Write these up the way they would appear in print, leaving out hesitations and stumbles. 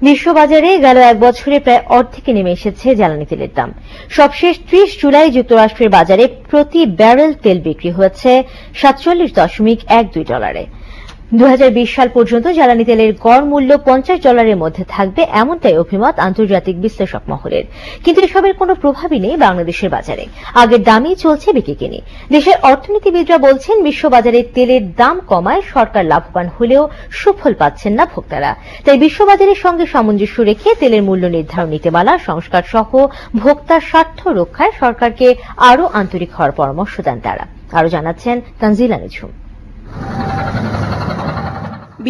বিশ্ববাজারে গেল এক বছরে প্রায় অর্ধেকে নেমে এসেছে জ্বালানি তেলের দাম। সবশেষ ৩০ জুলাই যুক্তরাষ্ট্রের বাজারে প্রতি ব্যারেল তেল বিক্রি হয়েছে $৪৭.12। ২০২০ সাল পর্যন্ত জ্বালানি তেলের গড় মূল্য $50 মধ্যে থাকবে, এমনটাই অভিমত আন্তর্জাতিক বিশ্লেষক মহলের। কিন্তু এসবের কোনো প্রভাবই নেই বাংলাদেশের বাজারে। আগের দামেই চলছে বিক্রিকিনি। দেশের অর্থনীতিবিদরা বলছেন, বিশ্ববাজারে তেলের দাম কমায় সরকার লাভবান হলেও সুফল পাচ্ছেন না ভোক্তারা। তাই বিশ্ববাজারের সঙ্গে সামঞ্জস্য রেখে তেলের মূল্য নির্ধারণ নীতিমালা সংস্কার সহ ভোক্তার স্বার্থ রক্ষায় সরকারকে আরও আন্তরিক হওয়ার পরামর্শ দেন তারা। আরও জানাচ্ছেন তানজিলা নিঝুম।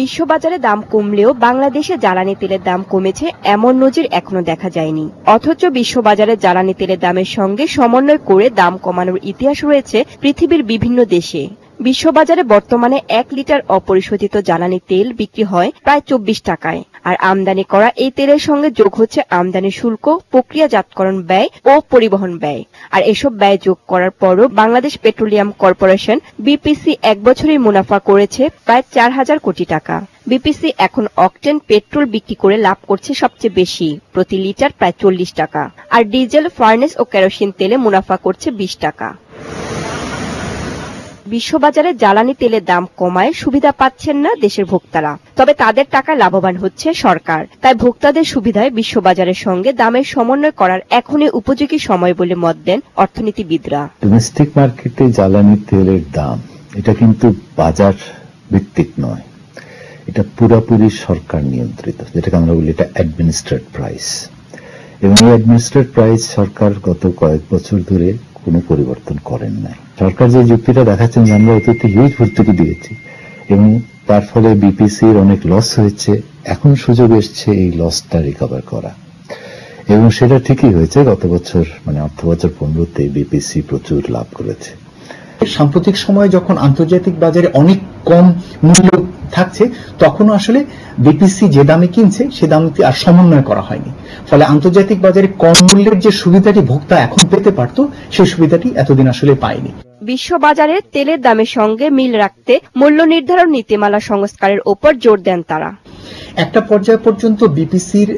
বিশ্ববাজারে দাম কমলেও বাংলাদেশে জ্বালানি তেলের দাম কমেছে এমন নজির এখনো দেখা যায়নি। অথচ বিশ্ববাজারে জ্বালানি তেলের দামের সঙ্গে সমন্বয় করে দাম কমানোর ইতিহাস রয়েছে পৃথিবীর বিভিন্ন দেশে। বিশ্ববাজারে বর্তমানে ১ লিটার অপরিশোধিত জ্বালানি তেল বিক্রি হয় প্রায় ২৪ টাকায়। আর আমদানি করা এই তেলের সঙ্গে যোগ হচ্ছে আমদানি শুল্ক, প্রক্রিয়াজাতকরণ ব্যয় ও পরিবহন ব্যয়। আর এসব ব্যয় যোগ করার পরও বাংলাদেশ পেট্রোলিয়াম কর্পোরেশন বিপিসি এক বছরেই মুনাফা করেছে প্রায় ৪,০০০ কোটি টাকা। বিপিসি এখন অকটেন পেট্রোল বিক্রি করে লাভ করছে সবচেয়ে বেশি, প্রতি লিটার প্রায় ৪০ টাকা। আর ডিজেল, ফার্নেস ও কেরোসিন তেলে মুনাফা করছে ২০ টাকা। বিশ্ববাজারে জ্বালানি তেলের দাম কমায় সুবিধা পাচ্ছেন না দেশের ভোক্তারা, তবে তাদের টাকায় লাভবান হচ্ছে সরকার। তাই ভোক্তাদের সুবিধায় বিশ্ববাজারের সঙ্গে দামের সমন্বয় করার এখনই উপযোগী সময় বলে মত দেন অর্থনীতিবিদরা। ডোমেস্টিক মার্কেটে জ্বালানি তেলের দাম এটা কিন্তু বাজার ভিত্তিক নয়, এটা পুরোপুরি সরকার নিয়ন্ত্রিত, যেটাকে আমরা বলি এটা অ্যাডমিনিস্ট্রেট প্রাইস। এবং এই অ্যাডমিনিস্ট্রেট প্রাইস সরকার গত কয়েক বছর ধরে কোনো পরিবর্তন করেন নাই। সরকার যে যুক্তিটা দেখাচ্ছেন যে আমরা অতীতে হিউজ ভর্তুকি দিয়েছি এবং তার ফলে বিপিসির অনেক লস হয়েছে, এখন সুযোগ এসছে এই লসটা রিকভার করা। এবং সেটা ঠিকই হয়েছে, গত বছর মানে অর্থবছর 15তে বিপিসি প্রচুর লাভ করেছে। সাম্প্রতিক সময়ে যখন আন্তর্জাতিক বাজারে অনেক কম মূল্য থাকছে, তখনও আসলে বিপিসি যে দামে কিনছে সে দামটি আর সমন্বয় করা হয়নি। ফলে আন্তর্জাতিক বাজারে কম মূল্যের যে সুবিধাটি ভোক্তা এখন পেতে পারত, সেই সুবিধাটি এতদিন আসলে পায়নি। বিশ্ববাজারে তেলের দামের সঙ্গে মিল রাখতে মূল্য নির্ধারণ নীতিমালা সংস্কারের ওপর জোর দেন তারা। একটা পর্যায় পর্যন্ত বিপিসির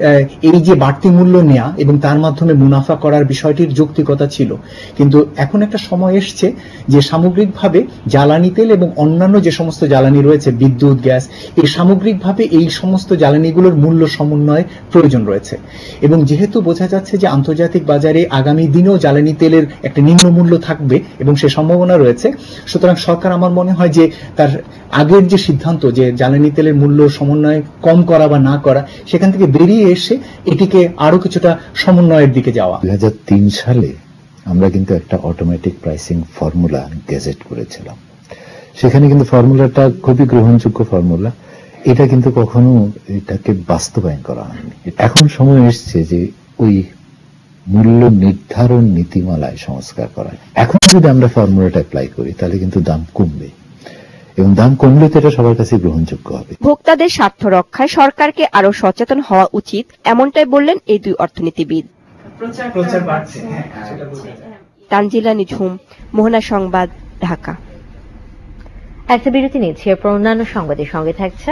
এই যে বাড়তি মূল্য নেয়া এবং তার মাধ্যমে মুনাফা করার বিষয়টির যৌক্তিকতা ছিল, কিন্তু এখন একটা সময় এসছে যে সামগ্রিকভাবে জ্বালানি তেল এবং অন্যান্য যে সমস্ত জ্বালানি রয়েছে, বিদ্যুৎ, গ্যাস, এই সামগ্রিকভাবে এই সমস্ত জ্বালানিগুলোর মূল্য সমন্বয় প্রয়োজন রয়েছে। এবং যেহেতু বোঝা যাচ্ছে যে আন্তর্জাতিক বাজারে আগামী দিনেও জ্বালানি তেলের একটা নিম্ন মূল্য থাকবে এবং সে সম্ভাবনা রয়েছে, সুতরাং সরকার আমার মনে হয় যে তার আগের যে সিদ্ধান্ত যে জ্বালানি তেলের মূল্য সমন্বয় কম করা বা না করা, সেখান থেকে বেরিয়ে এসে এটিকে আরো কিছুটা সমন্বয়ের দিকে যাওয়া। 2003 সালে আমরা কিন্তু একটা অটোমেটিক প্রাইসিং ফর্মুলা গেজেট করেছিলাম। সেখানে কিন্তু ফর্মুলাটা খুবই গ্রহণযোগ্য ফর্মুলা, এটা কিন্তু কখনো এটাকে বাস্তবায়ন করা হয়নি। এখন সময় এসছে যে ওই মূল্য নির্ধারণ নীতিমালায় সংস্কার করা। এখন যদি আমরা ফর্মুলাটা অ্যাপ্লাই করি তাহলে কিন্তু দাম কমবে, এবং দাম কমলে তো এটা সবার কাছে গ্রহণযোগ্য হবে। ভোক্তাদের স্বার্থ রক্ষায় সরকারকে আরো সচেতন হওয়া উচিত, এমনটাই বললেন এই দুই অর্থনীতিবিদ। তানজিলা নিঝুম, মোহনা সংবাদ, ঢাকা। একটা বিরতি নিচ্ছি, এরপর অন্যান্য সংবাদের সঙ্গে থাকছে।